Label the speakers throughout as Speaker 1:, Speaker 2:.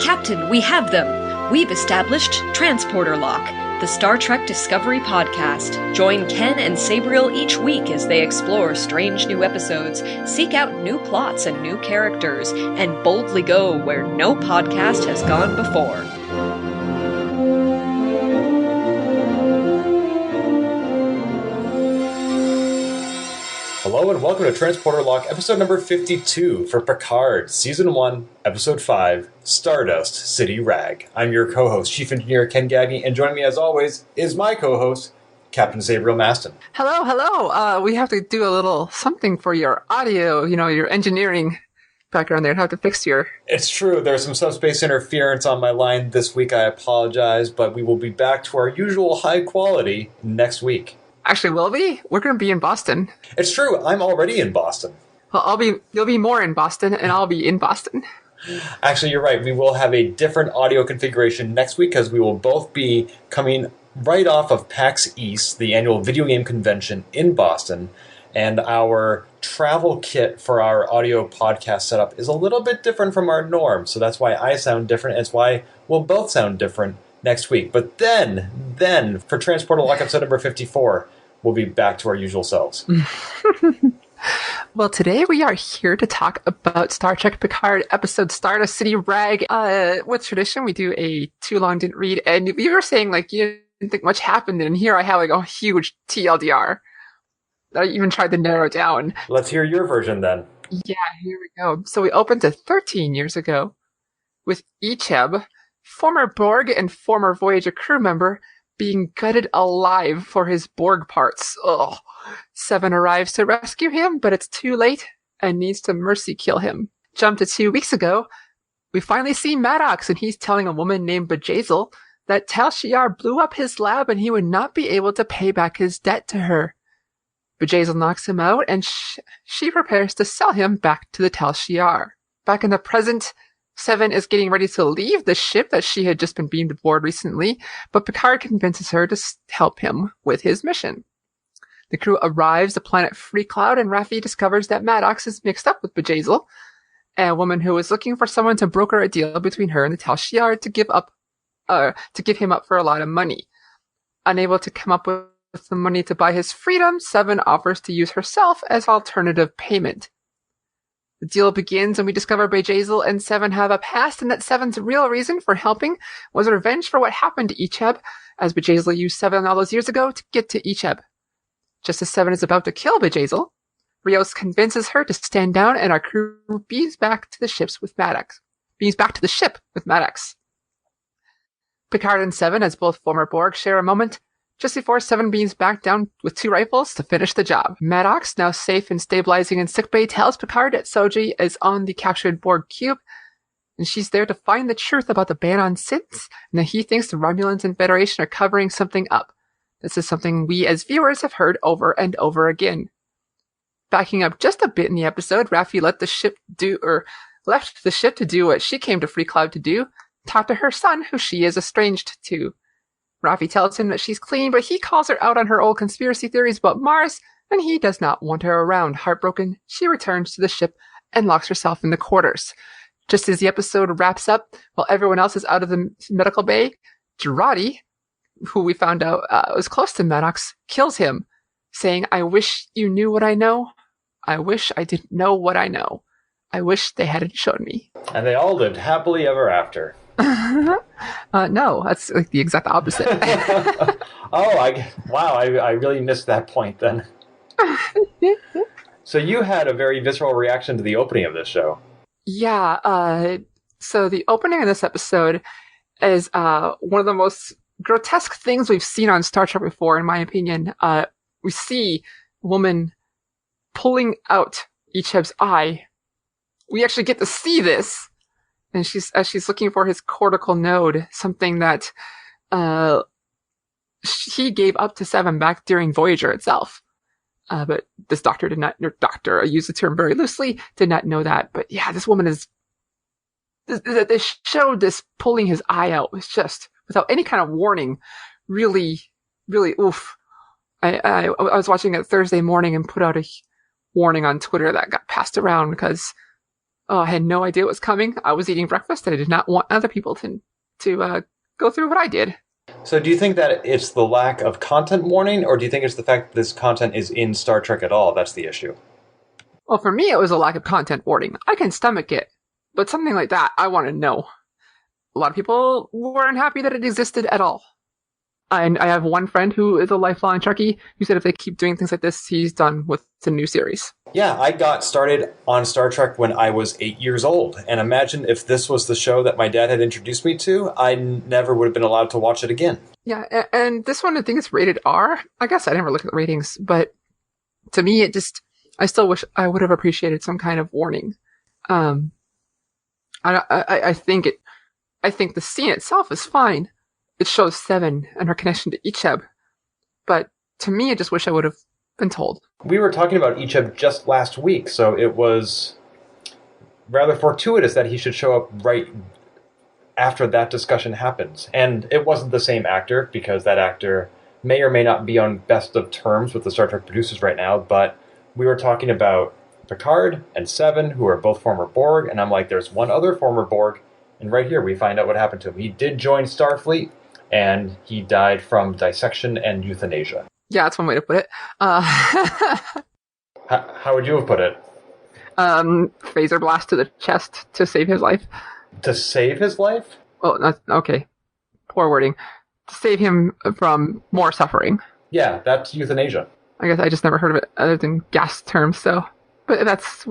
Speaker 1: Captain, we have them! We've established Transporter Lock, the Star Trek Discovery podcast. Join Ken and Sabriel each week as they explore strange new episodes, seek out new plots and new characters, and boldly go where no podcast has gone before.
Speaker 2: Hello and welcome to Transporter Lock, episode number 52 for Picard, Season 1, Episode 5, Stardust City Rag. I'm your co-host, Chief Engineer Ken Gagne, and joining me as always is my co-host, Captain Sabriel Maston.
Speaker 3: Hello. We have to do a little something for your audio, your engineering background there. Have to fix your...
Speaker 2: It's true, there's some subspace interference on my line this week. I apologize, but we will be back to our usual high quality next week.
Speaker 3: Actually, will we? We're going to be in Boston.
Speaker 2: It's true. I'm already in Boston.
Speaker 3: Well, you'll be more in Boston, and I'll be in Boston.
Speaker 2: Actually, you're right. We will have a different audio configuration next week because we will both be coming right off of PAX East, the annual video game convention in Boston, and our travel kit for our audio podcast setup is a little bit different from our norm, so that's why I sound different. It's why we'll both sound different next week. But then, for Transporter Lock episode number 54, we'll be back to our usual selves.
Speaker 3: Well, today we are here to talk about Star Trek Picard episode Stardust City Rag. With tradition, we do a too long didn't read, and you were saying you didn't think much happened, and here I have a huge TLDR. I even tried to narrow down.
Speaker 2: Let's hear your version then.
Speaker 3: Yeah, here we go. So we opened to 13 years ago with Icheb, former Borg and former Voyager crew member, being gutted alive for his Borg parts. Ugh. Seven arrives to rescue him, but it's too late and needs to mercy kill him. Jump to 2 weeks ago, we finally see Maddox, and he's telling a woman named Bjayzl that Tal Shiar blew up his lab and he would not be able to pay back his debt to her. Bjayzl knocks him out, and she prepares to sell him back to the Tal Shiar. Back in the present, Seven is getting ready to leave the ship that she had just been beamed aboard recently, but Picard convinces her to help him with his mission. The crew arrives at planet Freecloud, and Raffi discovers that Maddox is mixed up with Bjayzl, a woman who is looking for someone to broker a deal between her and the Tal Shiar to give him up for a lot of money. Unable to come up with the money to buy his freedom, Seven offers to use herself as alternative payment. The deal begins, and we discover Bjayzl and Seven have a past, and that Seven's real reason for helping was revenge for what happened to Icheb, as Bjayzl used Seven all those years ago to get to Icheb. Just as Seven is about to kill Bjayzl, Rios convinces her to stand down, and our crew beams back to the ship with Maddox. Picard and Seven, as both former Borg, share a moment just before Seven beams back down with 2 rifles to finish the job. Maddox, now safe and stabilizing in sickbay, tells Picard that Soji is on the captured Borg cube, and she's there to find the truth about the ban on synths, and that he thinks the Romulans and Federation are covering something up. This is something we as viewers have heard over and over again. Backing up just a bit in the episode, Raffi left the ship to do what she came to Freecloud to do, talk to her son, who she is estranged to. Raffi tells him that she's clean, but he calls her out on her old conspiracy theories about Mars, and he does not want her around. Heartbroken, she returns to the ship and locks herself in the quarters. Just as the episode wraps up, while everyone else is out of the medical bay, Girardi, who we found out was close to Maddox, kills him, saying, "I wish you knew what I know. I wish I didn't know what I know. I wish they hadn't shown me."
Speaker 2: And they all lived happily ever after.
Speaker 3: No, that's the exact opposite.
Speaker 2: I really missed that point then. So you had a very visceral reaction to the opening of this show.
Speaker 3: Yeah, so the opening of this episode is one of the most grotesque things we've seen on Star Trek before, in my opinion. We see a woman pulling out Icheb's eye. We actually get to see this. And she's looking for his cortical node, something that he gave up to Seven back during Voyager itself. But this doctor I use the term very loosely, did not know that. But yeah, this woman is, they showed this pulling his eye out was just, without any kind of warning, really, really oof. I was watching it Thursday morning and put out a warning on Twitter that got passed around because I had no idea what was coming. I was eating breakfast, and I did not want other people to go through what I did.
Speaker 2: So do you think that it's the lack of content warning, or do you think it's the fact that this content is in Star Trek at all that's the issue?
Speaker 3: Well, for me, it was a lack of content warning. I can stomach it, but something like that, I want to know. A lot of people weren't happy that it existed at all. And I have one friend who is a lifelong Trekkie who said if they keep doing things like this, he's done with the new series.
Speaker 2: Yeah, I got started on Star Trek when I was 8 years old. And imagine if this was the show that my dad had introduced me to, I never would have been allowed to watch it again.
Speaker 3: Yeah, and this one, I think it's rated R. I guess I never look at the ratings, but to me, I still wish I would have appreciated some kind of warning. I think the scene itself is fine. It shows Seven and her connection to Icheb, but to me, I just wish I would have been told.
Speaker 2: We were talking about Icheb just last week, so it was rather fortuitous that he should show up right after that discussion happens. And it wasn't the same actor, because that actor may or may not be on best of terms with the Star Trek producers right now, but we were talking about Picard and Seven, who are both former Borg, and I'm like, there's one other former Borg, and right here we find out what happened to him. He did join Starfleet, and he died from dissection and euthanasia.
Speaker 3: Yeah, that's one way to put it.
Speaker 2: How would you have put it?
Speaker 3: Phaser blast to the chest to save his life.
Speaker 2: To save his life?
Speaker 3: Well, that's, okay. Poor wording. To save him from more suffering.
Speaker 2: Yeah, that's euthanasia.
Speaker 3: I guess I just never heard of it other than gas terms, so. But that's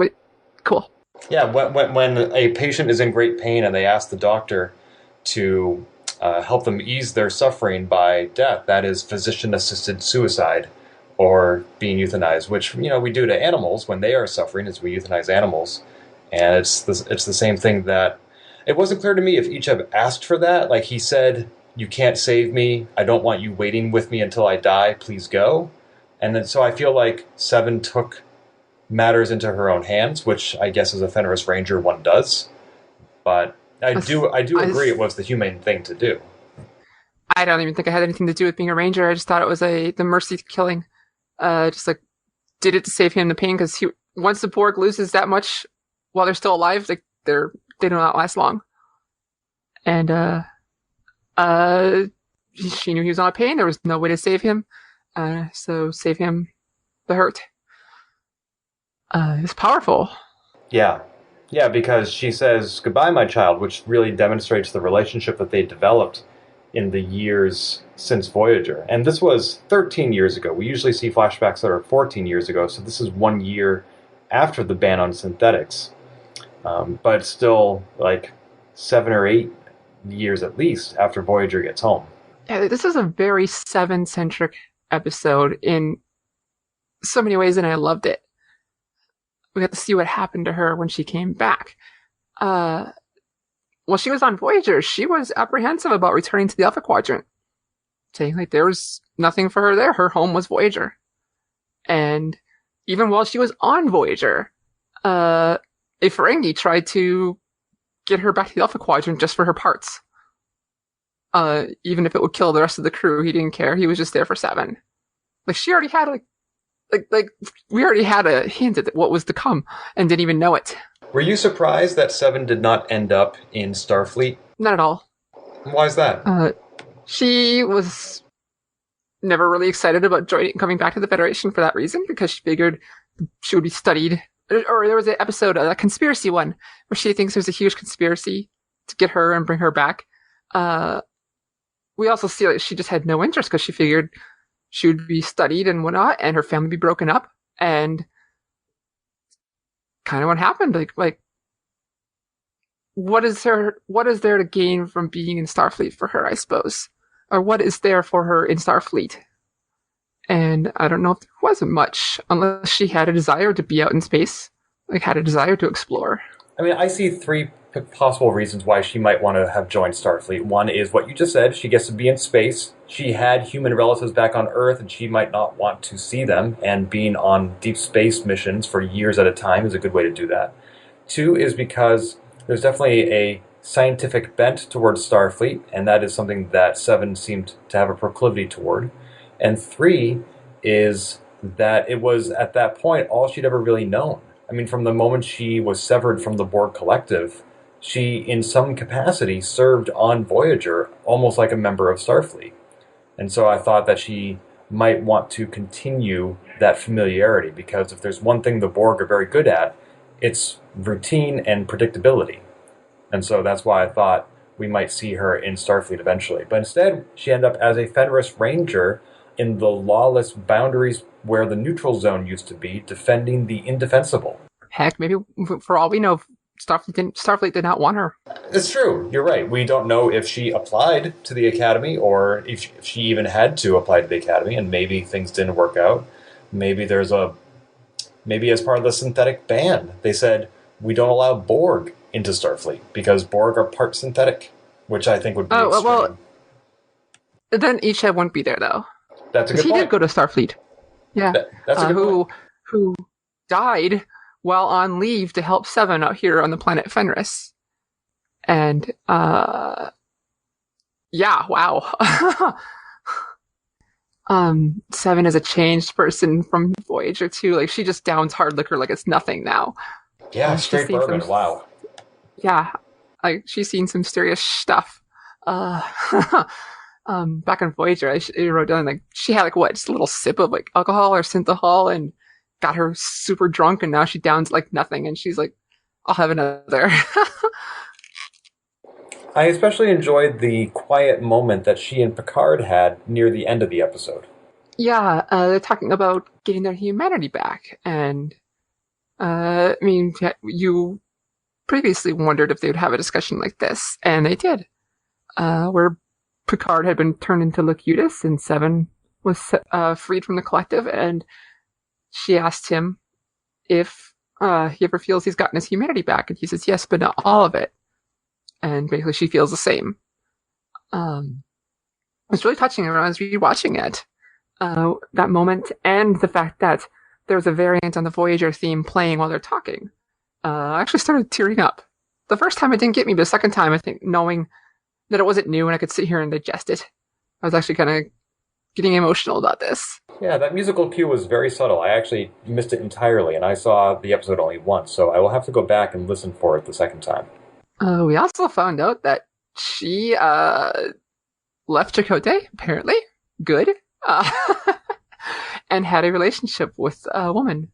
Speaker 3: cool.
Speaker 2: Yeah, when a patient is in great pain and they ask the doctor to help them ease their suffering by death, that is physician-assisted suicide or being euthanized, which we do to animals when they are suffering, as we euthanize animals. And it's the same thing. That it wasn't clear to me if Icheb asked for that. Like, he said, "You can't save me. I don't want you waiting with me until I die. Please go." And then, so I feel like Seven took matters into her own hands, which I guess as a Fenris Ranger one does. But I do agree it was the humane thing to do.
Speaker 3: I don't even think I had anything to do with being a Ranger. I just thought it was the mercy killing. Just like did it to save him the pain, because once the Borg loses that much while they're still alive, like they do not last long. And she knew he was on pain. There was no way to save him. So save him the hurt. It's powerful. Yeah, because she says, "Goodbye, my child," which really demonstrates the relationship that they developed in the years since Voyager. And this was 13 years ago. We usually see flashbacks that are 14 years ago, so this is 1 year after the ban on synthetics. But still, like 7 or 8 years at least after Voyager gets home. Yeah, this is a very Seven-centric episode in so many ways, and I loved it. We got to see what happened to her when she came back. While she was on Voyager, she was apprehensive about returning to the Alpha Quadrant, saying like there was nothing for her there. Her home was Voyager. And even while she was on Voyager, a Ferengi tried to get her back to the Alpha Quadrant just for her parts. Even if it would kill the rest of the crew, he didn't care. He was just there for Seven. Like, she already had like we already had a hint at what was to come and didn't even know it. Were you surprised that Seven did not end up in Starfleet? Not at all. Why is that? She was never really excited about coming back to the Federation for that reason, because she figured she would be studied. Or there was an episode, a conspiracy one, where she thinks there's a huge conspiracy to get her and bring her back. We also see that she just had no interest, because she figured she would be studied and whatnot, and her family would be broken up, and kind of what happened. Like, what is there to gain from being in Starfleet for her, I suppose? Or what is there for her in Starfleet? And I don't know if there wasn't much, unless she had a desire to be out in space, like had a desire to explore. I mean, I see 3 possible reasons why she might want to have joined Starfleet. One is what you just said. She gets to be in space. She had human relatives back on Earth, and she might not want to see them, and being on deep space missions for years at a time is a good way to do that. 2 is because there's definitely a scientific bent towards Starfleet, and that is something that Seven seemed to have a proclivity toward. And 3 is that it was, at that point, all she'd ever really known.
Speaker 2: I mean, from the moment she was severed from the Borg Collective, she, in some capacity, served on Voyager almost like a member of Starfleet. And so I thought that she might want to continue that familiarity, because if there's one thing the Borg are very good at, it's routine and predictability. And so that's why I thought we might see her in Starfleet eventually. But instead, she ended up as a Fenris Ranger in the lawless boundaries where the neutral zone used to be, defending the indefensible.
Speaker 3: Heck, maybe for all we know, Starfleet did not want her.
Speaker 2: It's true. You're right. We don't know if she applied to the Academy or if she even had to apply to the Academy, and maybe things didn't work out. Maybe maybe as part of the synthetic ban, they said, we don't allow Borg into Starfleet because Borg are part synthetic, which I think would be extreme. Well,
Speaker 3: then Icheb wouldn't be there, though.
Speaker 2: That's a good point.
Speaker 3: He did go to Starfleet. Yeah.
Speaker 2: That's a good point.
Speaker 3: Who died while on leave to help Seven out here on the planet Fenris. And, yeah, wow. Seven is a changed person from Voyager 2. Like, she just downs hard liquor like it's nothing now.
Speaker 2: Yeah, straight bourbon, wow.
Speaker 3: Yeah, like, she's seen some serious stuff. Back on Voyager, I wrote down, like, she had, like, what, just a little sip of, like, alcohol or synthahol and got her super drunk, and now she downs like nothing, and she's like, I'll have another.
Speaker 2: I especially enjoyed the quiet moment that she and Picard had near the end of the episode.
Speaker 3: Yeah, they're talking about getting their humanity back, and I mean, you previously wondered if they would have a discussion like this, and they did, where Picard had been turned into Locutus, and Seven was freed from the collective, and she asked him if he ever feels he's gotten his humanity back, and he says yes, but not all of it. And basically, she feels the same. It's really touching when I was rewatching it. That moment, and the fact that there's a variant on the Voyager theme playing while they're talking. I actually started tearing up. The first time it didn't get me, but the second time, I think, knowing that it wasn't new and I could sit here and digest it, I was actually kind of getting emotional about this.
Speaker 2: Yeah, that musical cue was very subtle. I actually missed it entirely, and I saw the episode only once, so I will have to go back and listen for it the second time.
Speaker 3: We also found out that she left Chakotay, apparently. Good. And had a relationship with a woman,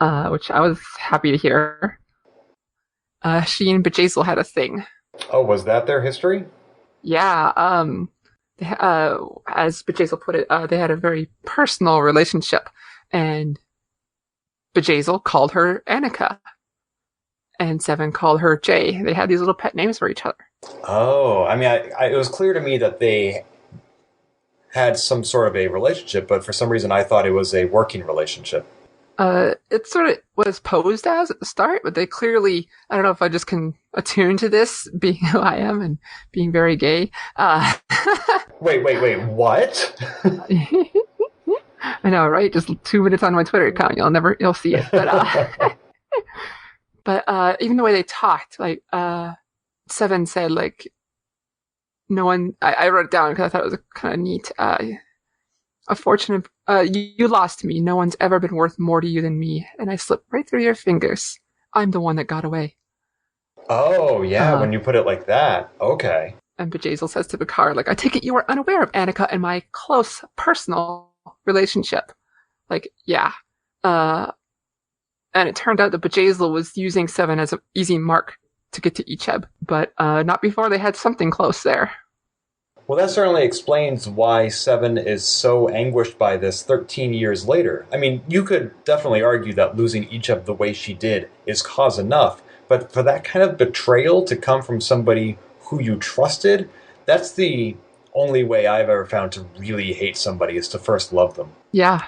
Speaker 3: which I was happy to hear. She and B'Jaizel had a thing.
Speaker 2: Oh, was that their history?
Speaker 3: Yeah, as B'Jaizel put it, they had a very personal relationship, and B'Jaizel called her Annika, and Seven called her Jay. They had these little pet names for each other.
Speaker 2: Oh, I mean, it was clear to me that they had some sort of a relationship, but for some reason I thought it was a working relationship.
Speaker 3: It sort of was posed as at the start, but they clearly, I don't know if I just can attune to this, being who I am and being very gay.
Speaker 2: Wait, what?
Speaker 3: I know, right? Just 2 minutes on my Twitter account, you'll see it. But, but even the way they talked, like, Seven said, like, no one, I wrote it down because I thought it was kind of neat. A fortunate, you lost me. No one's ever been worth more to you than me. And I slipped right through your fingers. I'm the one that got away.
Speaker 2: Oh, yeah, when you put it like that. Okay.
Speaker 3: And B'Jaizel says to Picard, like, I take it you are unaware of Annika and my close personal relationship. Like, yeah. And it turned out that B'Jaizel was using Seven as an easy mark to get to Icheb, but not before they had something close there.
Speaker 2: Well, that certainly explains why Seven is so anguished by this 13 years later. I mean, you could definitely argue that losing Icheb the way she did is cause enough, but for that kind of betrayal to come from somebody who you trusted, that's the only way I've ever found to really hate somebody, is to first love them.
Speaker 3: Yeah.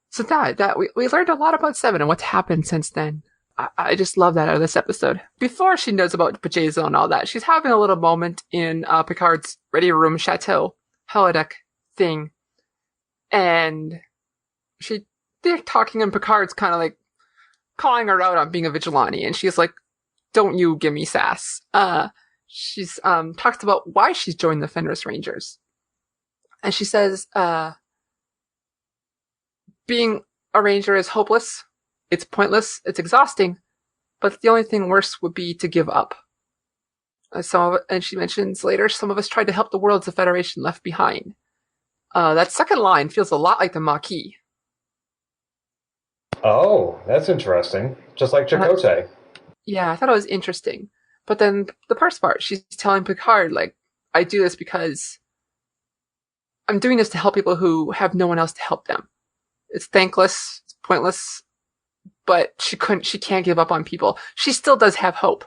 Speaker 3: So that we learned a lot about Seven and what's happened since then. I just love that out of this episode. Before she knows about B'Jaizel and all that, she's having a little moment in Picard's Ready Room Chateau holodeck thing. And they're talking, and Picard's kind of like calling her out on being a vigilante. And she's like, don't you give me sass. She's talks about why she's joined the Fenris Rangers. And she says, being a ranger is hopeless. it's pointless, it's exhausting, but the only thing worse would be to give up. And she mentions later, some of us tried to help the worlds the Federation left behind. That second line feels a lot like the Maquis.
Speaker 2: Oh, that's interesting. Just like Chakotay.
Speaker 3: Yeah, I thought it was interesting. But then the first part, she's telling Picard, like, I do this because I'm doing this to help people who have no one else to help them. It's thankless, it's pointless, but she can't give up on people. She still does have hope.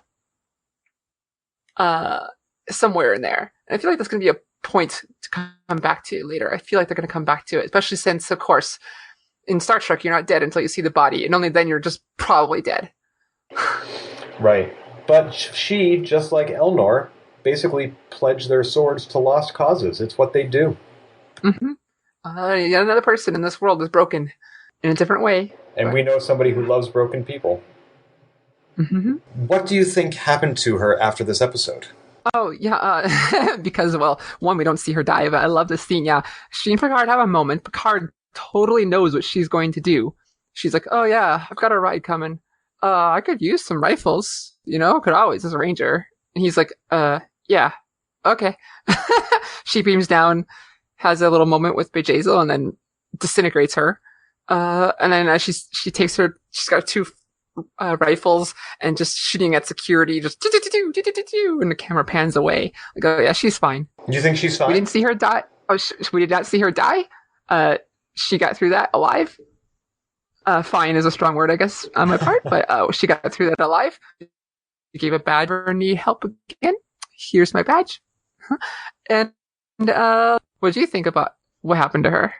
Speaker 3: Somewhere in there. And I feel like that's going to be a point to come back to later. I feel like they're going to come back to it, especially since, of course, in Star Trek, you're not dead until you see the body, and only then you're just probably dead.
Speaker 2: Right. But she, just like Elnor, basically pledged their swords to lost causes. It's what they do.
Speaker 3: Mm-hmm. Yet another person in this world is broken in a different way.
Speaker 2: And we know somebody who loves broken people.
Speaker 3: Mm-hmm.
Speaker 2: What do you think happened to her after this episode?
Speaker 3: Oh, yeah, because, well, one, we don't see her die, but I love this scene, yeah. She and Picard have a moment. Picard totally knows what she's going to do. She's like, oh, yeah, I've got a ride coming. I could use some rifles, could always as a ranger. And he's like, yeah, okay. She beams down, has a little moment with B'Jaizel, and then disintegrates her. And then as she takes her, she's got two rifles and just shooting at security, just and the camera pans away. Like, oh yeah, she's fine.
Speaker 2: You think she's fine?
Speaker 3: We didn't see her die. Oh, we did not see her die. She got through that alive. Fine is a strong word, I guess, on my part, but she got through that alive. She gave a badge for need help again. Here's my badge. And what do you think about what happened to her?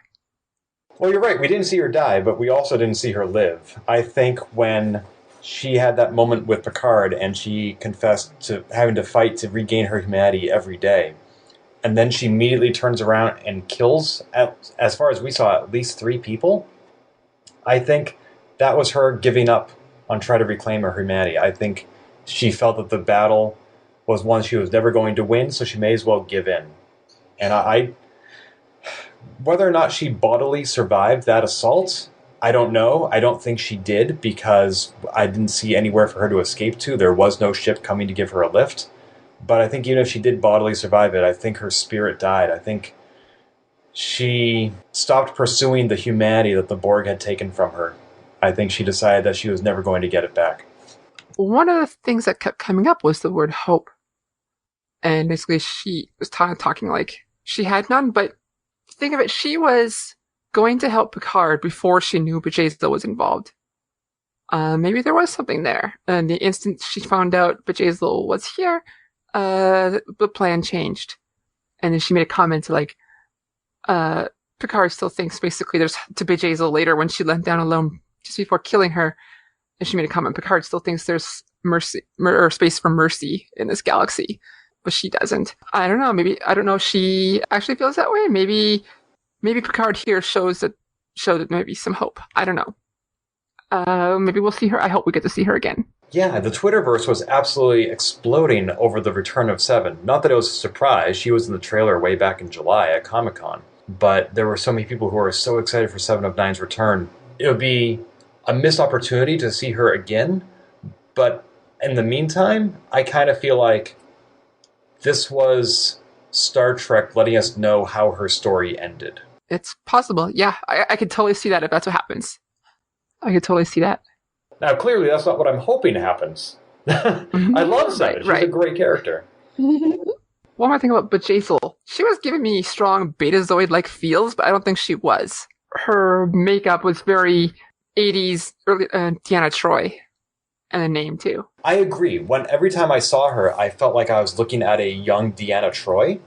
Speaker 2: Well, you're right. We didn't see her die, but we also didn't see her live. I think when she had that moment with Picard and she confessed to having to fight to regain her humanity every day, and then she immediately turns around and kills, as far as we saw, at least 3 people, I think that was her giving up on trying to reclaim her humanity. I think she felt that the battle was one she was never going to win, so she may as well give in. And whether or not she bodily survived that assault, I don't know. I don't think she did, because I didn't see anywhere for her to escape to. There was no ship coming to give her a lift. But I think even if she did bodily survive it, I think her spirit died. I think she stopped pursuing the humanity that the Borg had taken from her. I think she decided that she was never going to get it back.
Speaker 3: One of the things that kept coming up was the word hope. And basically she was talking like she had none, but think of it, she was going to help Picard before she knew B'Jaizel was involved. Maybe there was something there. And the instant she found out B'Jaizel was here, the plan changed. And then she made a comment like, Picard still thinks basically there's to B'Jaizel later when she went down alone just before killing her. And she made a comment, Picard still thinks there's or space for mercy in this galaxy. But she doesn't. I don't know. I don't know if she actually feels that way. Maybe Picard here showed that maybe some hope. I don't know. Maybe we'll see her. I hope we get to see her again.
Speaker 2: Yeah, the Twitterverse was absolutely exploding over the return of Seven. Not that it was a surprise. She was in the trailer way back in July at Comic-Con. But there were so many people who were so excited for 7 of 9's return. It would be a missed opportunity to see her again. But in the meantime, I kind of feel like this was Star Trek letting us know how her story ended.
Speaker 3: It's possible. Yeah, I could totally see that if that's what happens. I could totally see that.
Speaker 2: Now, clearly, that's not what I'm hoping happens. I love Seven. She's a great character.
Speaker 3: One more thing about B'Jaizel. She was giving me strong Betazoid-like feels, but I don't think she was. Her makeup was very 80s, early Deanna Troi. And a name, too.
Speaker 2: I agree. Every time I saw her, I felt like I was looking at a young Deanna Troi.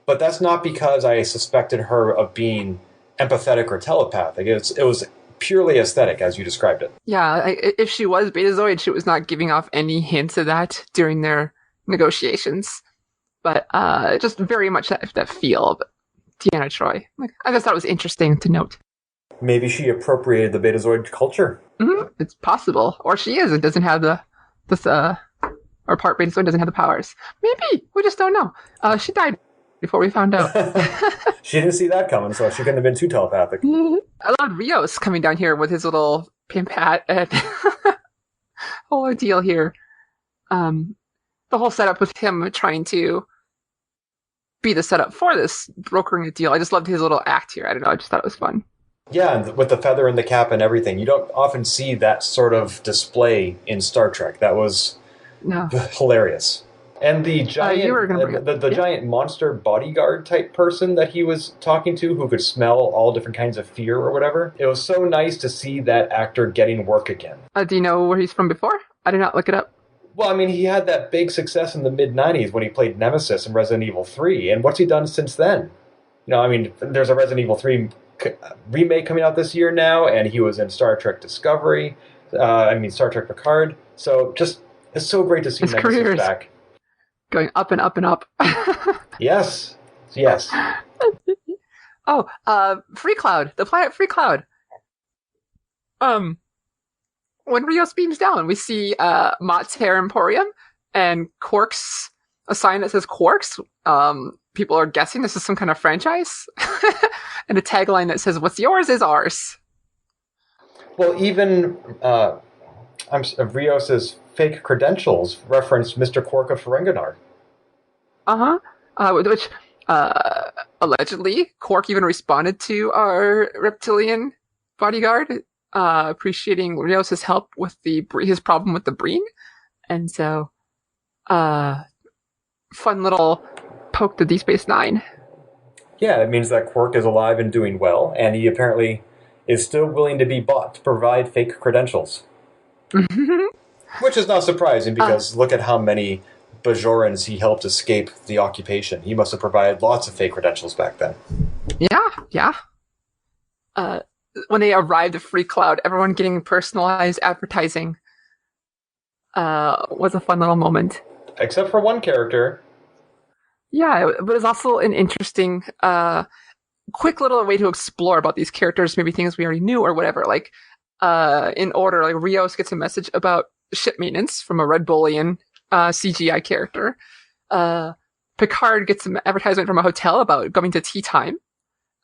Speaker 2: But that's not because I suspected her of being empathetic or telepathic. It was purely aesthetic, as you described it.
Speaker 3: Yeah, if she was Betazoid, she was not giving off any hints of that during their negotiations. But just very much that feel of Deanna Troi. I just thought it was interesting to note.
Speaker 2: Maybe she appropriated the Betazoid culture.
Speaker 3: Mm-hmm. It's possible. Or she is. It doesn't have or part Betazoid doesn't have the powers. Maybe. We just don't know. She died before we found out.
Speaker 2: She didn't see that coming, so she couldn't have been too telepathic.
Speaker 3: I loved Rios coming down here with his little Pimp Hat and whole ordeal here. The whole setup with him trying to be the setup for this, brokering a deal. I just loved his little act here. I don't know, I just thought it was fun.
Speaker 2: Yeah, and with the feather in the cap and everything. You don't often see that sort of display in Star Trek. That was hilarious. And the giant, giant monster bodyguard type person that he was talking to, who could smell all different kinds of fear or whatever. It was so nice to see that actor getting work again.
Speaker 3: Do you know where he's from before? I did not look it up.
Speaker 2: Well, I mean, he had that big success in the mid-90s when he played Nemesis in Resident Evil 3. And what's he done since then? You know, I mean, there's a Resident Evil 3 remake coming out this year now, and he was in Star Trek Discovery. Star Trek Picard. So just, it's so great to see
Speaker 3: his
Speaker 2: Nemesis
Speaker 3: career is
Speaker 2: back.
Speaker 3: Going up and up and up.
Speaker 2: Yes.
Speaker 3: Free Cloud. The planet Free Cloud. When Rios beams down, we see Mott's Hair Emporium and Quark's, a sign that says Quarks. People are guessing this is some kind of franchise. And a tagline that says, "What's yours is ours."
Speaker 2: Well, even Rios's fake credentials referenced Mr. Quark of Ferenginar.
Speaker 3: Which allegedly Quark even responded to our reptilian bodyguard, appreciating Rios's help with his problem with the Breen, and so fun little poke to Deep Space Nine. Yeah,
Speaker 2: it means that Quark is alive and doing well, and he apparently is still willing to be bought to provide fake credentials. Which is not surprising, because look at how many Bajorans he helped escape the occupation. He must have provided lots of fake credentials back then.
Speaker 3: Yeah. When they arrived at Free Cloud, everyone getting personalized advertising was a fun little moment.
Speaker 2: Except for one character.
Speaker 3: Yeah, but it was also an interesting, quick little way to explore about these characters, maybe things we already knew or whatever. Like, in order, like Rios gets a message about ship maintenance from a Red Bullion CGI character. Picard gets an advertisement from a hotel about going to tea time.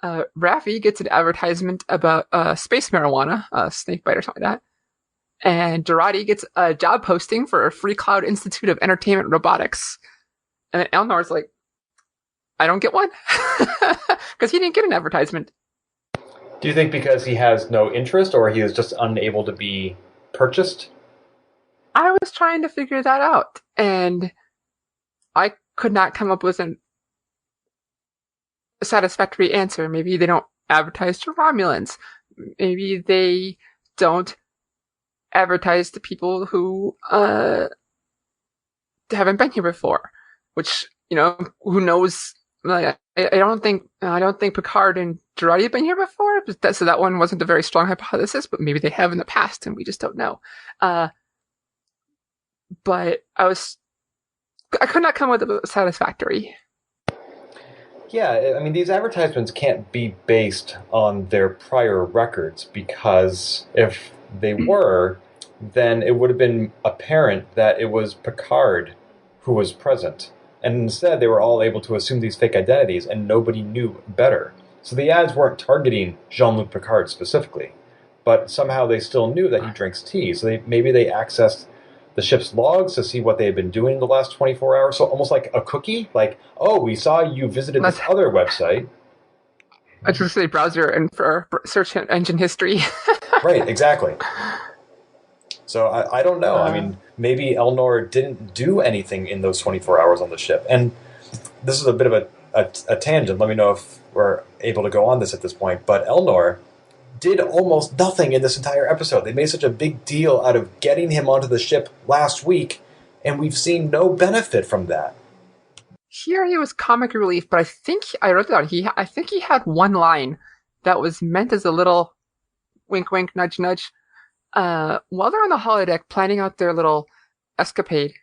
Speaker 3: Raffi gets an advertisement about space marijuana, snakebite or something like that. And Dorati gets a job posting for a Free Cloud Institute of Entertainment Robotics. And then Elnor's like, I don't get one. Because he didn't get an advertisement.
Speaker 2: Do you think because he has no interest, or he is just unable to be purchased?
Speaker 3: I was trying to figure that out, and I could not come up with a satisfactory answer. Maybe they don't advertise to Romulans. Maybe they don't advertise to people who haven't been here before. Which, you know, who knows? Like, I don't think Picard and Girardi have been here before, so that one wasn't a very strong hypothesis. But maybe they have in the past, and we just don't know. But I could not come with a satisfactory.
Speaker 2: Yeah, I mean, these advertisements can't be based on their prior records, because if they were, then it would have been apparent that it was Picard who was present. And instead, they were all able to assume these fake identities, and nobody knew better. So the ads weren't targeting Jean-Luc Picard specifically, but somehow they still knew that he drinks tea. So maybe they accessed the ship's logs to see what they had been doing in the last 24 hours. So almost like a cookie, like, oh, we saw you visited this other website.
Speaker 3: I just say browser and for search engine history.
Speaker 2: Right, exactly. So I don't know. I mean, maybe Elnor didn't do anything in those 24 hours on the ship. And this is a bit of a tangent. Let me know if we're able to go on this at this point. But Elnor did almost nothing in this entire episode. They made such a big deal out of getting him onto the ship last week, and we've seen no benefit from that.
Speaker 3: Here he was comic relief, but I think I wrote it down. I think he had one line that was meant as a little wink, wink, nudge, nudge. While they're on the holodeck planning out their little escapade,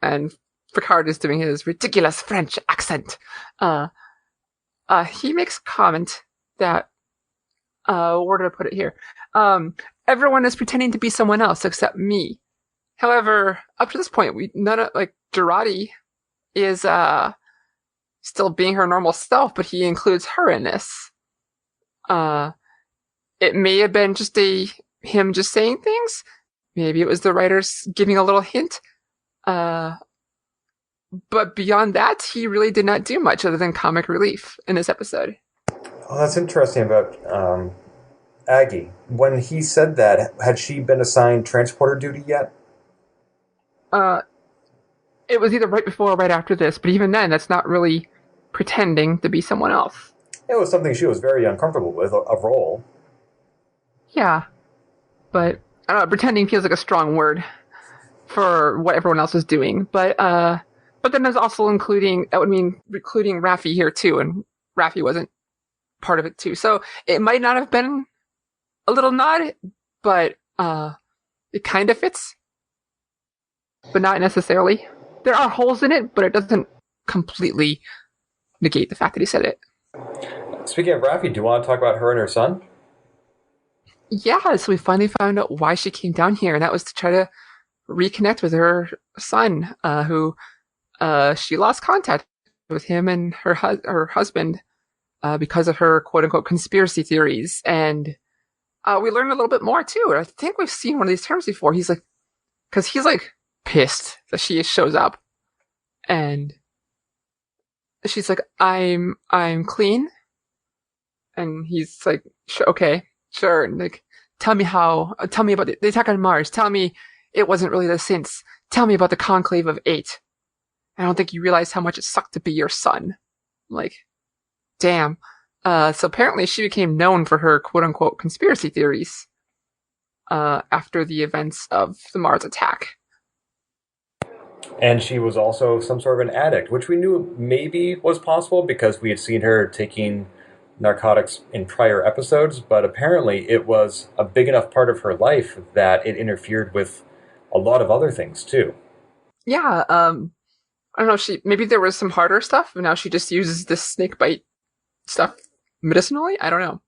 Speaker 3: and Picard is doing his ridiculous French accent, he makes a comment that, where did I put it here? Everyone is pretending to be someone else except me. However, up to this point, Girardi is, still being her normal self, but he includes her in this. It may have been just a him just saying things. Maybe it was the writers giving a little hint. But beyond that, he really did not do much other than comic relief in this episode.
Speaker 2: Oh, that's interesting about Aggie. When he said that, had she been assigned transporter duty yet?
Speaker 3: It was either right before or right after this, but even then, that's not really pretending to be someone else.
Speaker 2: It was something she was very uncomfortable with, a role.
Speaker 3: Yeah. But, I don't know, pretending feels like a strong word for what everyone else is doing. But then there's also including Raffi here too, and Raffi wasn't part of it too. So it might not have been a little nod, but it kind of fits. But not necessarily. There are holes in it, but it doesn't completely negate the fact that he said it.
Speaker 2: Speaking of Raffi, do you want to talk about her and her son?
Speaker 3: Yeah, so we finally found out why she came down here, and that was to try to reconnect with her son, who she lost contact with him and her husband because of her quote-unquote conspiracy theories. And we learned a little bit more, too. And I think we've seen one of these terms before. He's like pissed that she shows up. And she's like, I'm clean. And he's like, okay, sure. And like, tell me about the attack on Mars. Tell me it wasn't really the Synths. Tell me about the Conclave of 8. I don't think you realize how much it sucked to be your son. I'm like, damn. So apparently she became known for her quote-unquote conspiracy theories after the events of the Mars attack.
Speaker 2: And she was also some sort of an addict, which we knew maybe was possible because we had seen her taking narcotics in prior episodes, but apparently it was a big enough part of her life that it interfered with a lot of other things too.
Speaker 3: Yeah, I don't know, maybe there was some harder stuff, and now she just uses this snake bite stuff medicinally? I don't know.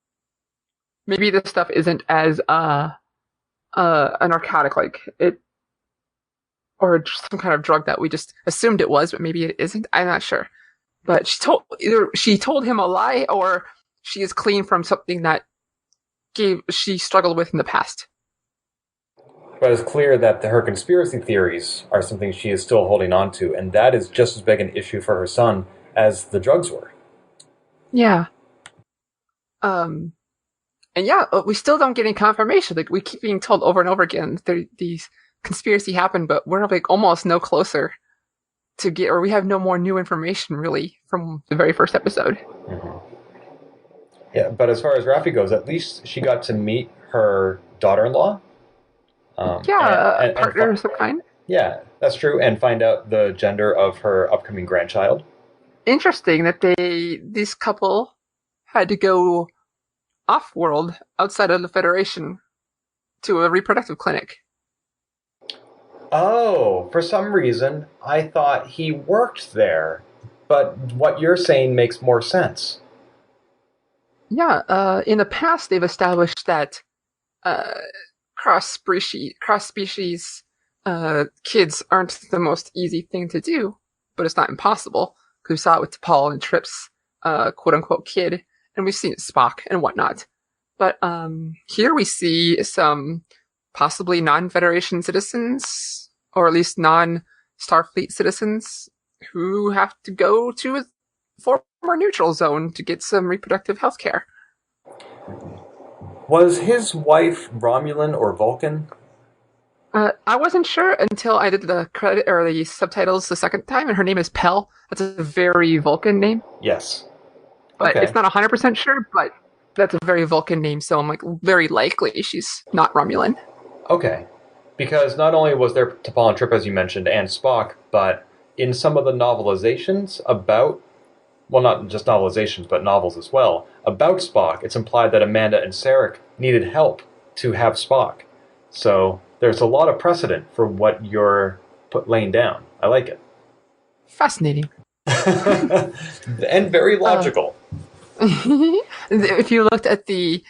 Speaker 3: Maybe this stuff isn't as a narcotic, like it, or some kind of drug that we just assumed it was, but maybe it isn't. I'm not sure. But she told him a lie, or she is clean from something that she struggled with in the past.
Speaker 2: But it's clear that her conspiracy theories are something she is still holding on to, and that is just as big an issue for her son as the drugs were.
Speaker 3: Yeah. And yeah, we still don't get any confirmation. Like, we keep being told over and over again these conspiracy happened, but we're like almost no closer to get, or we have no more new information really from the very first episode.
Speaker 2: Mm-hmm. Yeah, but as far as Raffi goes, at least she got to meet her daughter-in-law.
Speaker 3: A partner of some kind.
Speaker 2: Yeah, that's true, and find out the gender of her upcoming grandchild.
Speaker 3: Interesting that this couple had to go off-world, outside of the Federation, to a reproductive clinic.
Speaker 2: Oh, for some reason, I thought he worked there, but what you're saying makes more sense.
Speaker 3: Yeah, in the past they've established that cross-species kids aren't the most easy thing to do, but it's not impossible. Because we saw it with T'Pol and Trip's quote-unquote kid, and we've seen Spock and whatnot. But here we see some possibly non-Federation citizens, or at least non-Starfleet citizens, who have to go to a former neutral zone to get some reproductive health care.
Speaker 2: Was his wife Romulan or Vulcan?
Speaker 3: I wasn't sure until I did the credit or the subtitles the second time, and her name is Pel. That's a very Vulcan name.
Speaker 2: Yes.
Speaker 3: But
Speaker 2: okay.
Speaker 3: It's not 100% sure, but that's a very Vulcan name, so I'm like, very likely she's not Romulan.
Speaker 2: Okay. Because not only was there T'Pol and Trip, as you mentioned, and Spock, but in some of the novelizations about, well, not just novelizations, but novels as well, about Spock, it's implied that Amanda and Sarek needed help to have Spock. So there's a lot of precedent for what you're laying down. I like it.
Speaker 3: Fascinating.
Speaker 2: And very logical.
Speaker 3: If you looked at the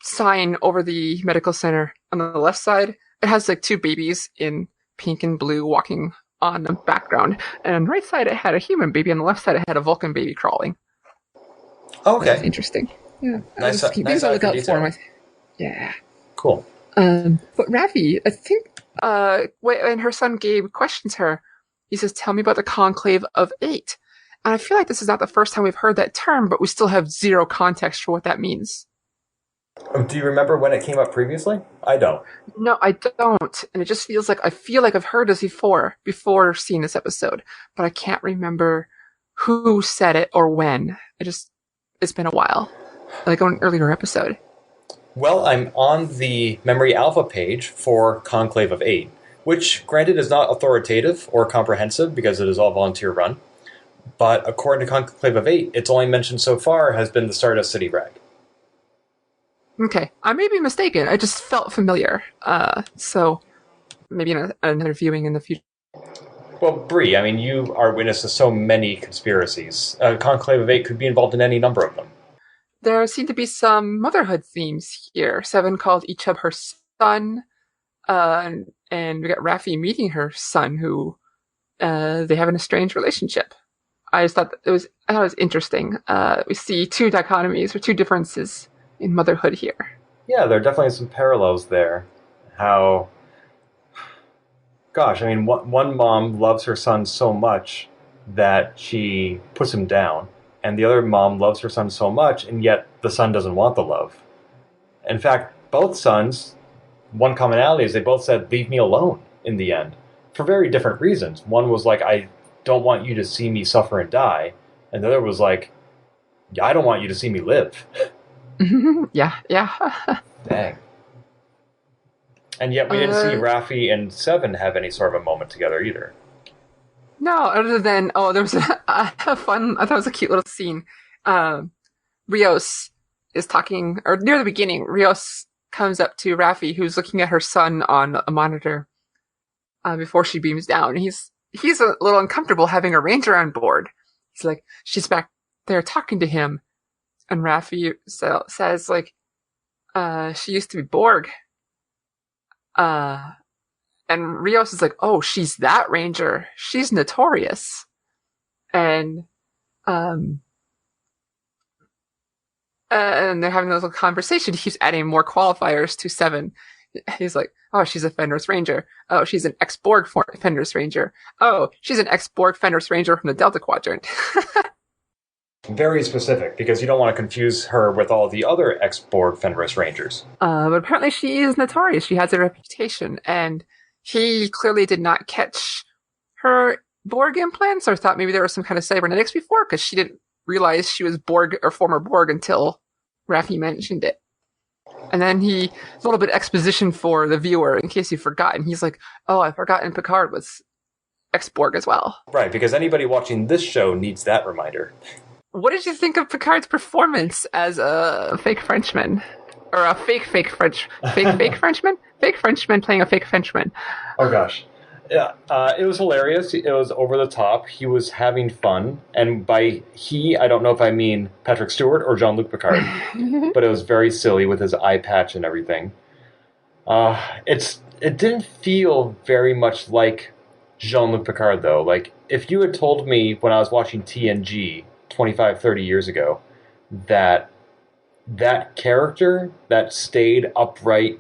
Speaker 3: sign over the medical center on the left side, it has like two babies in pink and blue walking on the background. And on the right side, it had a human baby. On the left side, it had a Vulcan baby crawling.
Speaker 2: Okay.
Speaker 3: That's interesting. Yeah.
Speaker 2: Nice
Speaker 3: things I look out for. Yeah.
Speaker 2: Cool.
Speaker 3: But Raffi, I think, when her son Gabe questions her, he says, "Tell me about the Conclave of Eight." And I feel like this is not the first time we've heard that term, but we still have zero context for what that means.
Speaker 2: Do you remember when it came up previously? I don't.
Speaker 3: No, I don't. And it just feels like I've heard this before seeing this episode, but I can't remember who said it or when. It's been a while. Like on an earlier episode.
Speaker 2: Well, I'm on the Memory Alpha page for Conclave of Eight, which, granted, is not authoritative or comprehensive because it is all volunteer run. But according to Conclave of Eight, its only mention so far has been the Stardust City rag.
Speaker 3: Okay, I may be mistaken. I just felt familiar. So maybe in another viewing in the future.
Speaker 2: Well, Bree, I mean, you are witness to so many conspiracies. Conclave of Eight could be involved in any number of them.
Speaker 3: There seem to be some motherhood themes here. Seven called each of her son, and we got Raffi meeting her son, who they have an estranged relationship. I just thought it was interesting. We see two dichotomies or two differences in motherhood here.
Speaker 2: Yeah, there are definitely some parallels there. How, gosh, I mean, one mom loves her son so much that she puts him down, and the other mom loves her son so much, and yet the son doesn't want the love. In fact, both sons, one commonality is they both said, "Leave me alone," in the end, for very different reasons. One was like, "I don't want you to see me suffer and die," and the other was like, "I don't want you to see me live."
Speaker 3: Yeah.
Speaker 2: Dang. And yet we didn't see Raffi and Seven have any sort of a moment together either.
Speaker 3: No, other than, there was I thought it was a cute little scene. Rios is talking, or near the beginning, Rios comes up to Raffi, who's looking at her son on a monitor, before she beams down. He's a little uncomfortable having a ranger on board. He's like, she's back there talking to him. And Raffi says, like, she used to be Borg. And Rios is like, "Oh, she's that ranger. She's notorious." And they're having a little conversation. He keeps adding more qualifiers to Seven. He's like, "Oh, she's a Fenris Ranger. Oh, she's an ex-Borg Fenris Ranger. Oh, she's an ex-Borg Fenris Ranger from the Delta Quadrant."
Speaker 2: Very specific, because you don't want to confuse her with all the other ex-Borg Fenris Rangers.
Speaker 3: But apparently she is notorious. She has a reputation, and he clearly did not catch her Borg implants, or thought maybe there was some kind of cybernetics before, because she didn't realize she was Borg or former Borg until Raffi mentioned it. And then a little bit of exposition for the viewer, in case you've forgotten. He's like, "Oh, I've forgotten Picard was ex-Borg as well."
Speaker 2: Right, because anybody watching this show needs that reminder.
Speaker 3: What did you think of Picard's performance as a fake Frenchman? Or a fake Frenchman? Fake Frenchman playing a fake Frenchman.
Speaker 2: Oh gosh. Yeah, it was hilarious. It was over the top. He was having fun. And by he, I don't know if I mean Patrick Stewart or Jean-Luc Picard. But it was very silly with his eye patch and everything. It didn't feel very much like Jean-Luc Picard, though. Like, if you had told me when I was watching TNG 25, 30 years ago that character, that stayed upright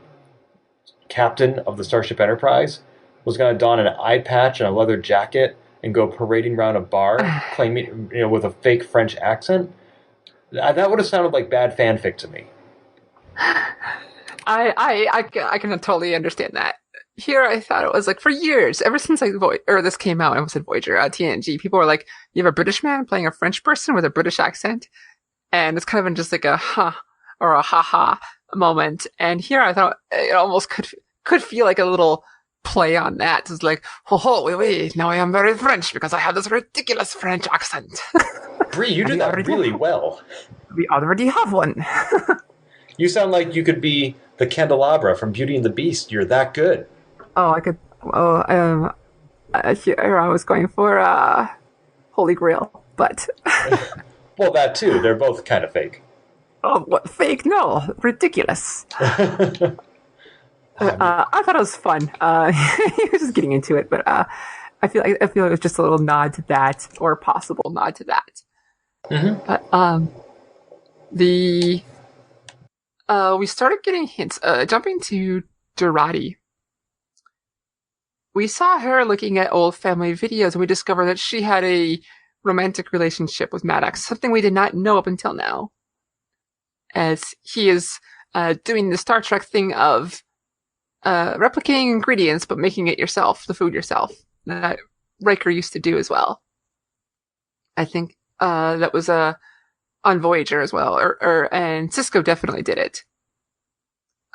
Speaker 2: captain of the Starship Enterprise, was going to don an eye patch and a leather jacket and go parading around a bar playing, with a fake French accent, that would have sounded like bad fanfic to me.
Speaker 3: I can totally understand that. Here, I thought it was like, for years, ever since this came out, I almost said Voyager, TNG, people were like, you have a British man playing a French person with a British accent, and it's kind of been just like a huh or a ha-ha moment. And here, I thought it almost could feel like a little play on that. It's like, oh, wait, now I am very French because I have this ridiculous French accent.
Speaker 2: Bree, you do that really well.
Speaker 3: We already have one.
Speaker 2: You sound like you could be the candelabra from Beauty and the Beast. You're that good.
Speaker 3: Oh, I could. Oh, here I was going for Holy Grail, but.
Speaker 2: Well, that too. They're both kind of fake.
Speaker 3: Oh, what fake? No, ridiculous. I thought it was fun. He was just getting into it, but I feel like it was just a little nod to that, or a possible nod to that.
Speaker 2: Mm-hmm.
Speaker 3: But we started getting hints. Jumping to Dorati. We saw her looking at old family videos, and we discovered that she had a romantic relationship with Maddox, something we did not know up until now. As he is doing the Star Trek thing of replicating ingredients, but making it yourself, the food yourself, that Riker used to do as well. I think that was on Voyager as well, and Cisco definitely did it.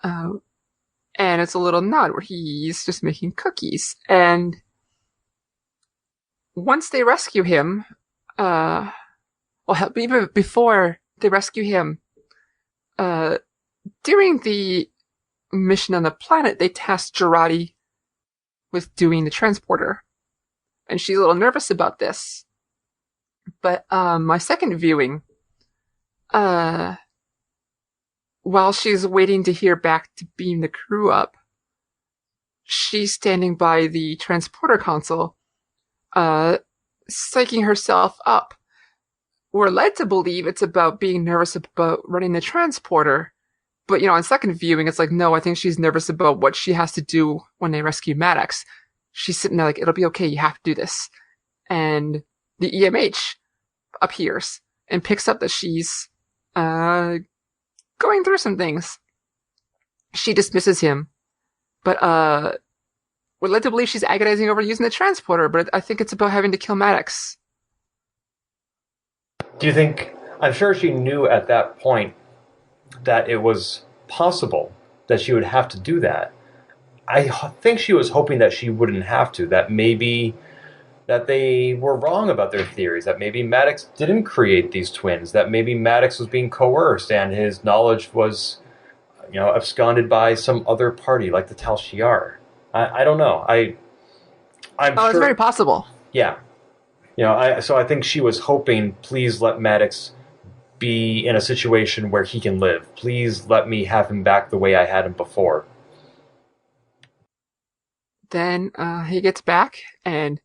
Speaker 3: And it's a little nod where he's just making cookies. And once they rescue him, even before they rescue him, during the mission on the planet, they tasked Jurati with doing the transporter. And she's a little nervous about this. But my second viewing, while she's waiting to hear back to beam the crew up, she's standing by the transporter console, psyching herself up. We're led to believe it's about being nervous about running the transporter, but, on second viewing, it's like, no, I think she's nervous about what she has to do when they rescue Maddox. She's sitting there like, it'll be okay, you have to do this. And the EMH appears and picks up that she's going through some things. She dismisses him, but we're led to believe she's agonizing over using the transporter, but I think it's about having to kill Maddox.
Speaker 2: Do you think, I'm sure she knew at that point that it was possible that she would have to do that. I think she was hoping that she wouldn't have to, that maybe that they were wrong about their theories, that maybe Maddox didn't create these twins, that maybe Maddox was being coerced and his knowledge was, absconded by some other party like the Tal Shiar. I don't know. I'm sure
Speaker 3: it's very possible.
Speaker 2: Yeah. So I think she was hoping, please let Maddox be in a situation where he can live. Please let me have him back the way I had him before.
Speaker 3: Then he gets back, and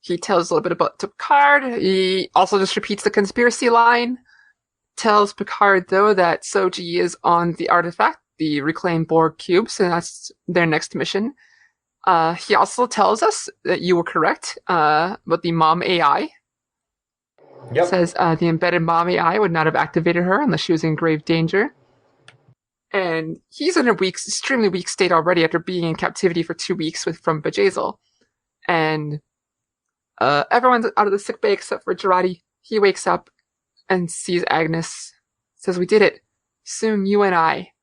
Speaker 3: he tells a little bit about Picard. He also just repeats the conspiracy line. Tells Picard, though, that Soji is on the artifact, the reclaimed Borg cubes, and that's their next mission. He also tells us that you were correct about the mom AI.
Speaker 2: Yep.
Speaker 3: Says the embedded mom AI would not have activated her unless she was in grave danger. And he's in a extremely weak state already after being in captivity for 2 weeks from Bajazil. And everyone's out of the sickbay except for Jurati. He wakes up and sees Agnes. Says, we did it. Soon you and I.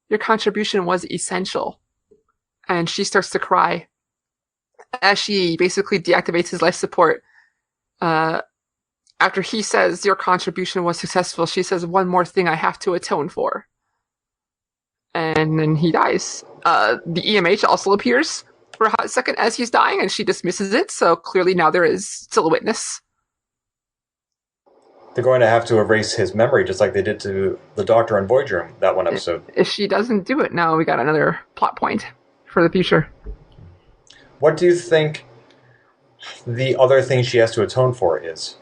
Speaker 3: Your contribution was essential. And she starts to cry as she basically deactivates his life support. After he says, your contribution was successful, she says, one more thing I have to atone for. And then he dies. The EMH also appears for a hot second as he's dying, and she dismisses it, so clearly now there is still a witness.
Speaker 2: They're going to have to erase his memory, just like they did to the Doctor on Voyager, that one episode.
Speaker 3: If she doesn't do it, now we got another plot point for the future.
Speaker 2: What do you think the other thing she has to atone for is?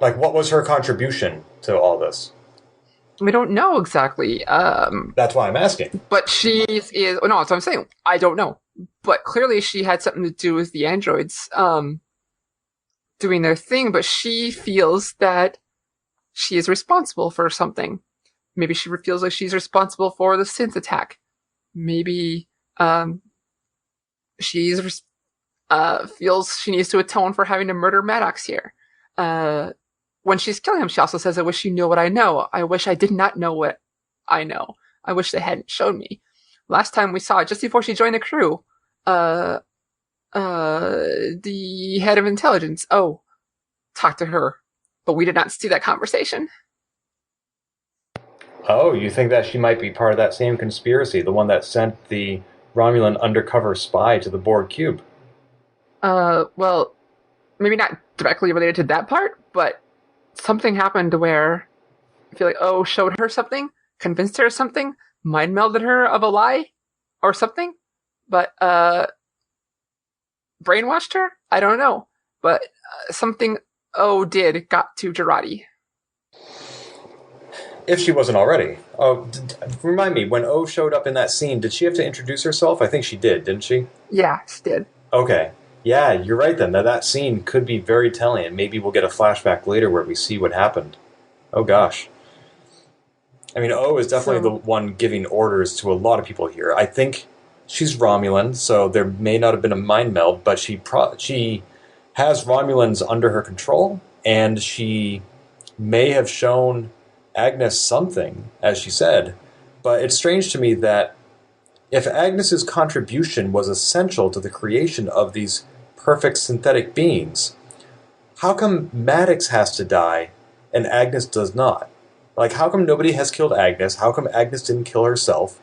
Speaker 2: Like, what was her contribution to all this?
Speaker 3: We don't know exactly.
Speaker 2: That's why I'm asking.
Speaker 3: But she is... Oh, no, that's what I'm saying. I don't know. But clearly she had something to do with the androids doing their thing, but she feels that she is responsible for something. Maybe she feels like she's responsible for the synth attack. Maybe she feels she needs to atone for having to murder Maddox here. When she's killing him, she also says, I wish you knew what I know. I wish I did not know what I know. I wish they hadn't shown me. Last time we saw it, just before she joined the crew, the head of intelligence, talked to her. But we did not see that conversation.
Speaker 2: Oh, you think that she might be part of that same conspiracy, the one that sent the Romulan undercover spy to the Borg cube?
Speaker 3: Well, maybe not directly related to that part, but something happened where I feel like showed her something, convinced her of something, mind melded her of a lie or something, but brainwashed her? I don't know. But something got to Jurati.
Speaker 2: If she wasn't already. Oh, remind me, when O showed up in that scene, did she have to introduce herself? I think she did, didn't she?
Speaker 3: Yeah, she did.
Speaker 2: Okay. Yeah, you're right then. That scene could be very telling, and maybe we'll get a flashback later where we see what happened. Oh, gosh. I mean, O is definitely the one giving orders to a lot of people here. I think she's Romulan, so there may not have been a mind meld, but she has Romulans under her control, and she may have shown Agnes something, as she said. But it's strange to me that if Agnes's contribution was essential to the creation of these perfect synthetic beings, how come Maddox has to die and Agnes does not? Like, how come nobody has killed Agnes? How come Agnes didn't kill herself?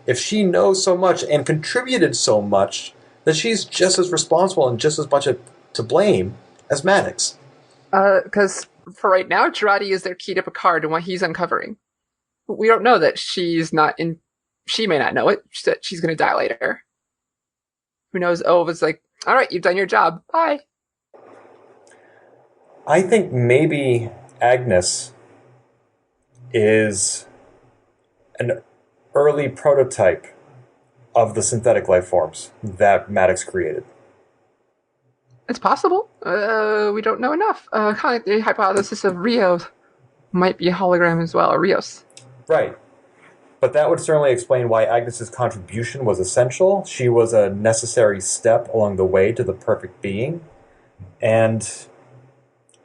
Speaker 2: If she knows so much and contributed so much, that she's just as responsible and just as much to blame as Maddox.
Speaker 3: Because for right now, Girardi is their key to Picard and what he's uncovering. We don't know that she's not in... She may not know it, that she's going to die later. Who knows? O was like, all right, you've done your job. Bye.
Speaker 2: I think maybe Agnes is an early prototype of the synthetic life forms that Maddox created.
Speaker 3: It's possible. We don't know enough. Kind of like the hypothesis of Rio might be a hologram as well, or Rios.
Speaker 2: Right. But that would certainly explain why Agnes's contribution was essential. She was a necessary step along the way to the perfect being. And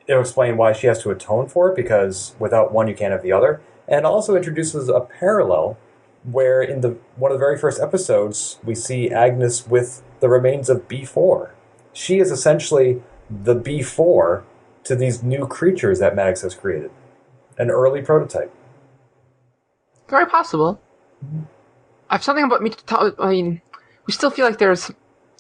Speaker 2: it'll explain why she has to atone for it, because without one, you can't have the other. And also introduces a parallel where in one of the very first episodes, we see Agnes with the remains of B4. She is essentially the B4 to these new creatures that Maddox has created. An early prototype.
Speaker 3: Very possible. I have something about me to talk. I mean, we still feel like there's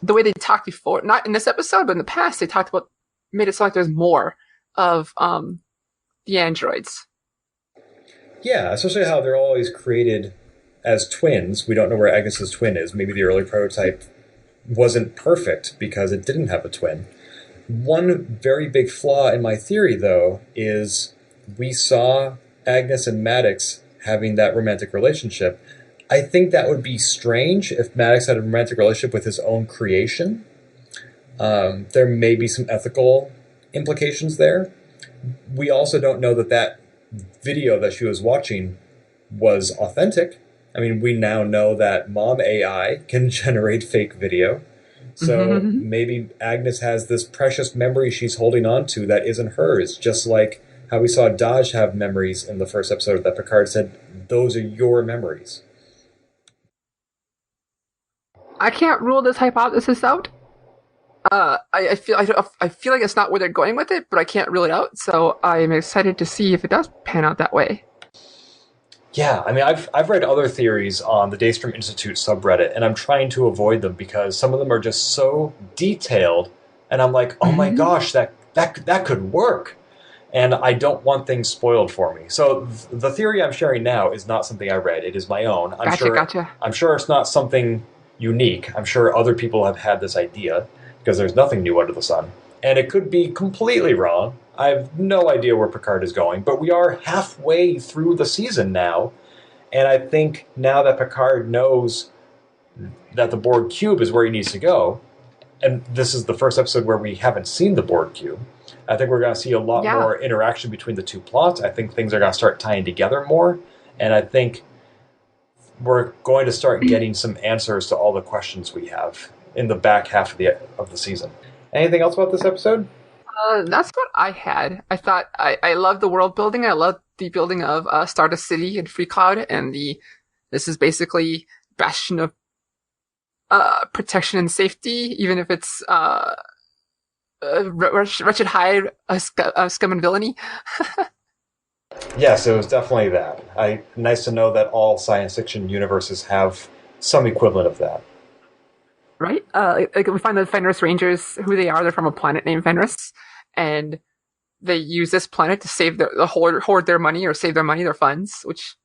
Speaker 3: the way they talked before, not in this episode, but in the past, they talked about, made it sound like there's more of the androids.
Speaker 2: Yeah, especially how they're always created as twins. We don't know where Agnes's twin is. Maybe the early prototype wasn't perfect because it didn't have a twin. One very big flaw in my theory, though, is we saw Agnes and Maddox having that romantic relationship. I think that would be strange if Maddox had a romantic relationship with his own creation. There may be some ethical implications there. We also don't know that video that she was watching was authentic. I mean, we now know that Mom AI can generate fake video. So maybe Agnes has this precious memory she's holding on to that isn't hers, just like how we saw Dodge have memories in the first episode that Picard said, those are your memories.
Speaker 3: I can't rule this hypothesis out. I feel like it's not where they're going with it, but I can't rule it out. So I'm excited to see if it does pan out that way.
Speaker 2: Yeah, I mean, I've read other theories on the Daystrom Institute subreddit, and I'm trying to avoid them because some of them are just so detailed, and I'm like, oh my gosh, that could work. And I don't want things spoiled for me. So the theory I'm sharing now is not something I read. It is my own.
Speaker 3: Gotcha.
Speaker 2: I'm sure it's not something unique. I'm sure other people have had this idea, because there's nothing new under the sun. And it could be completely wrong. I have no idea where Picard is going, but we are halfway through the season now. And I think now that Picard knows that the Borg cube is where he needs to go, and this is the first episode where we haven't seen the Borg cube, I think we're going to see a lot more interaction between the two plots. I think things are going to start tying together more. And I think we're going to start getting some answers to all the questions we have in the back half of the season. Anything else about this episode?
Speaker 3: That's what I had. I thought I love the world building. I love the building of Stardust City and Free Cloud, and this is basically bastion of protection and safety, even if it's wretched high scum and villainy.
Speaker 2: Yes, it was definitely that. Nice to know that all science fiction universes have some equivalent of that.
Speaker 3: Right? Like we find the Fenris Rangers, who they are. They're from a planet named Fenris, and they use this planet to save hoard their money or save their money, their funds. Which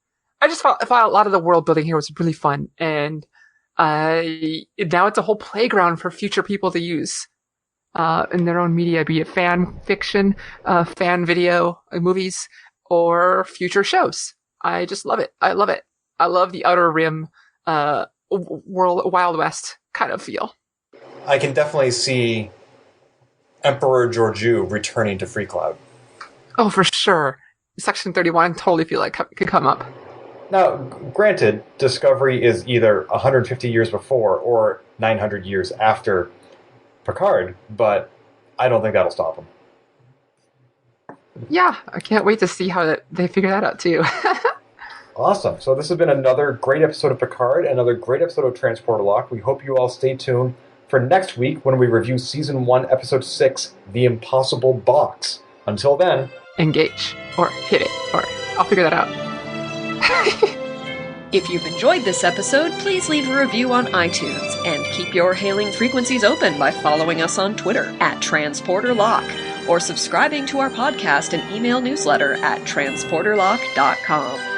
Speaker 3: I just thought a lot of the world building here was really fun, and now it's a whole playground for future people to use in their own media, be it fan fiction, fan video, movies, or future shows. I just love it. I love it. I love the Outer Rim, world, Wild West kind of feel.
Speaker 2: I can definitely see Emperor Georgiou returning to Freecloud.
Speaker 3: Oh, for sure. Section 31 totally feel like could come up.
Speaker 2: Now, granted, Discovery is either 150 years before or 900 years after Picard, but I don't think that'll stop them.
Speaker 3: Yeah, I can't wait to see how they figure that out, too.
Speaker 2: Awesome. So this has been another great episode of Picard, another great episode of Transporter Lock. We hope you all stay tuned for next week when we review Season 1, Episode 6, The Impossible Box. Until then...
Speaker 3: engage. Or hit it. Or I'll figure that out.
Speaker 1: If you've enjoyed this episode, please leave a review on iTunes, and keep your hailing frequencies open by following us on Twitter @TransporterLock, or subscribing to our podcast and email newsletter at transporterlock.com.